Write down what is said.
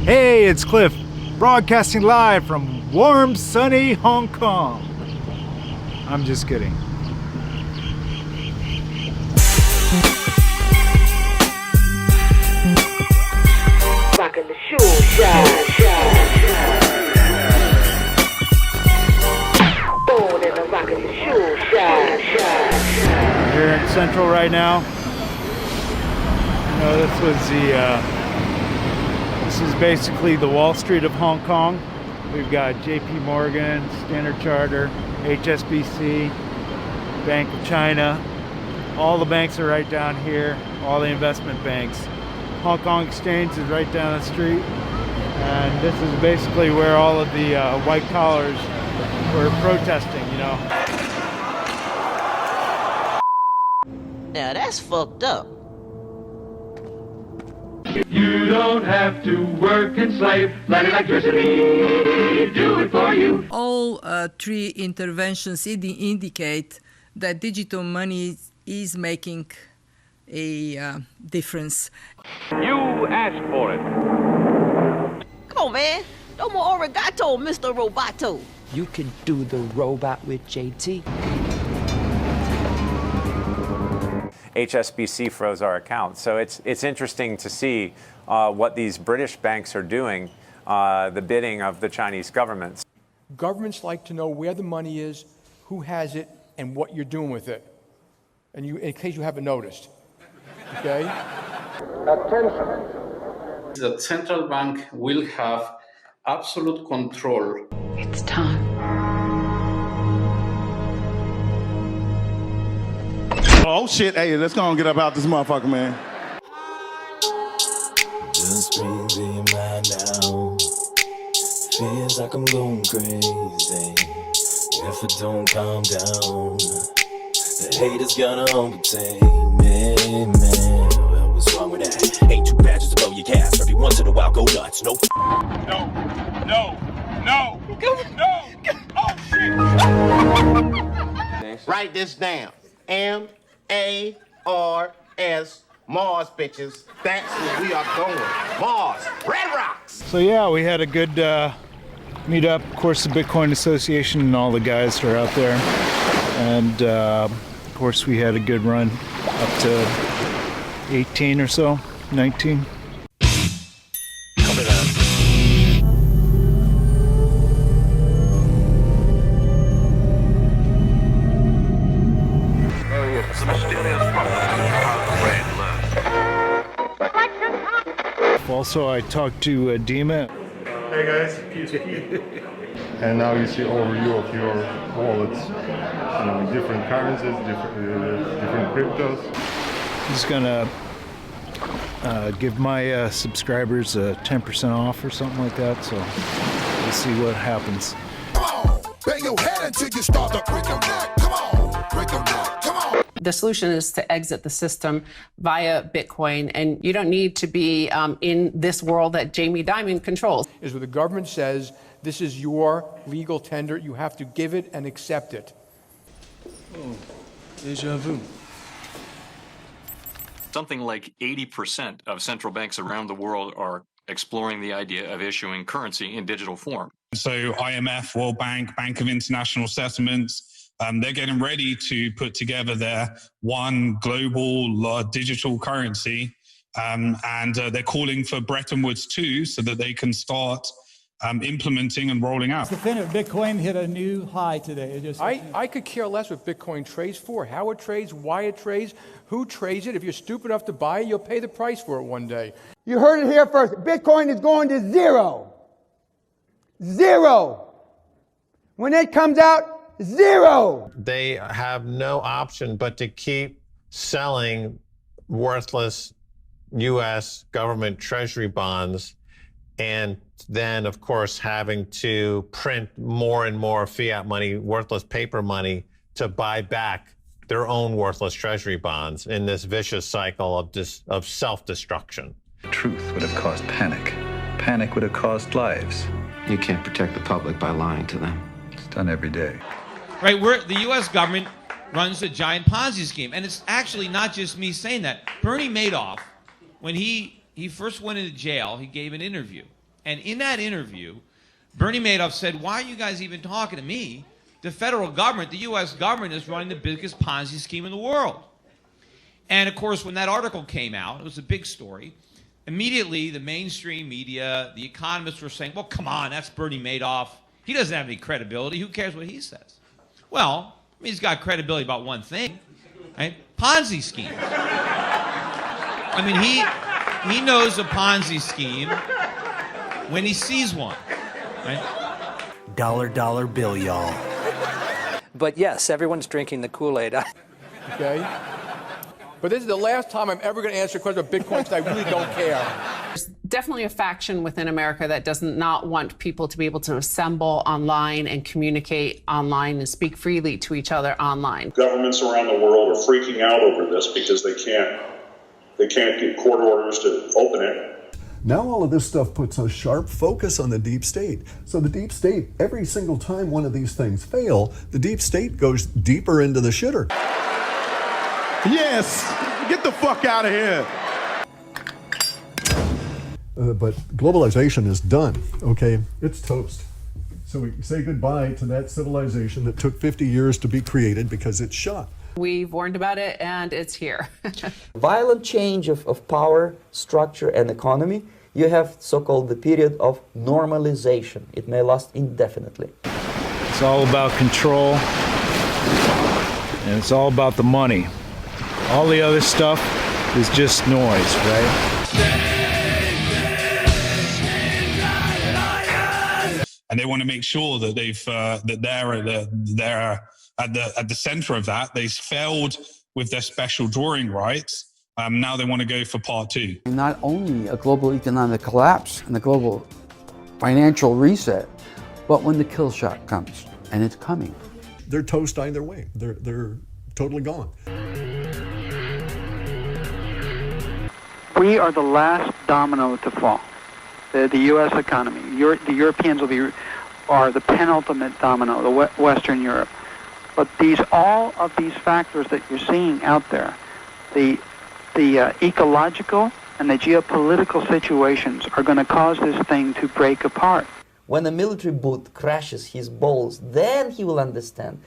Hey, it's Cliff, broadcasting live from warm, sunny Hong Kong. I'm just kidding. Rockin' the shoe shine. Born in the rockin' the shoe shine. We're here in Central right now. You know, this is basically the Wall Street of Hong Kong. We've got JP Morgan, Standard Chartered, HSBC, Bank of China. All the banks are right down here, all the investment banks. Hong Kong Exchange is right down the street. And this is basically where all of the white collars were protesting, you know. Now that's fucked up. You don't have to work and slave, let electricity do it for you. All three interventions indicate that digital money is making a difference. You asked for it. Come on, man. No more arigato, Mr. Roboto. You can do the robot with JT. HSBC froze our account. So it's interesting to see what these British banks are doing, the bidding of the Chinese governments. Governments like to know where the money is, who has it, and what you're doing with it. And in case you haven't noticed, okay? Attention. The central bank will have absolute control. It's time. Oh shit, hey, let's go and get up out this motherfucker, man. Just breathe in your mind now. Feels like I'm going crazy. If I don't calm down, the haters gonna overtake me, man. Well, what's wrong with that? Ain't too bad just to blow your gas. Every once in a while, go nuts. No. Oh shit. Write this down. M-A-R-S, Mars, bitches. That's where we are going. Mars, Red Rocks. So yeah, we had a good meetup. Of course, the Bitcoin Association and all the guys are out there. And of course, we had a good run up to 18 or so, 19. Also, I talked to Dima. Hey guys, and now you see overview of your wallets, different currencies, different cryptos. He's gonna give my subscribers 10% off or something like that. So we'll see what happens. Come on, bang your head until you start to break your neck. Come on, break your neck. Come on. The solution is to exit the system via Bitcoin, and you don't need to be in this world that Jamie Dimon controls. Is where the government says, this is your legal tender, you have to give it and accept it. Oh, déjà vu. Something like 80% of central banks around the world are exploring the idea of issuing currency in digital form. So IMF, World Bank, Bank of International Settlements, they're getting ready to put together their one global digital currency, and they're calling for Bretton Woods 2 so that they can start implementing and rolling out. Bitcoin hit a new high today. I could care less what Bitcoin trades for, how it trades, why it trades, who trades it. If you're stupid enough to buy it, you'll pay the price for it one day. You heard it here first. Bitcoin is going to zero. Zero. When it comes out, zero. They have no option but to keep selling worthless U.S. government treasury bonds, and then, of course, having to print more and more fiat money, worthless paper money, to buy back their own worthless treasury bonds in this vicious cycle of self-destruction. Truth would have caused panic. Panic would have caused lives. You can't protect the public by lying to them. It's done every day. Right, the U.S. government runs a giant Ponzi scheme. And it's actually not just me saying that. Bernie Madoff, when he first went into jail, he gave an interview. And in that interview, Bernie Madoff said, why are you guys even talking to me? The federal government, the U.S. government, is running the biggest Ponzi scheme in the world. And, of course, when that article came out, it was a big story. Immediately, the mainstream media, the economists were saying, well, come on, that's Bernie Madoff. He doesn't have any credibility. Who cares what he says? Well, I mean, he's got credibility about one thing, right? Ponzi schemes. I mean, he knows a Ponzi scheme when he sees one, right? Dollar bill, y'all. But yes, everyone's drinking the Kool-Aid. Okay? But this is the last time I'm ever going to answer a question about Bitcoin because I really don't care. There's definitely a faction within America that does not want people to be able to assemble online and communicate online and speak freely to each other online. Governments around the world are freaking out over this because they can't get court orders to open it. Now all of this stuff puts a sharp focus on the deep state. So the deep state, every single time one of these things fail, the deep state goes deeper into the shitter. Yes! Get the fuck out of here! But globalization is done, okay? It's toast. So we say goodbye to that civilization that took 50 years to be created because it's shot. We've warned about it, and it's here. Violent change of power, structure, and economy. You have so-called the period of normalization. It may last indefinitely. It's all about control, and it's all about the money. All the other stuff is just noise, right? And they want to make sure that they're at the center of that. They failed with their special drawing rights. Now they want to go for part two. Not only a global economic collapse and a global financial reset, but when the kill shot comes, and it's coming. They're toast either way. They're totally gone. We are the last domino to fall. The U.S. economy. The Europeans are the penultimate domino, the Western Europe. But all of these factors that you're seeing out there, the ecological and the geopolitical situations are going to cause this thing to break apart. When a military boot crashes his balls, then he will understand.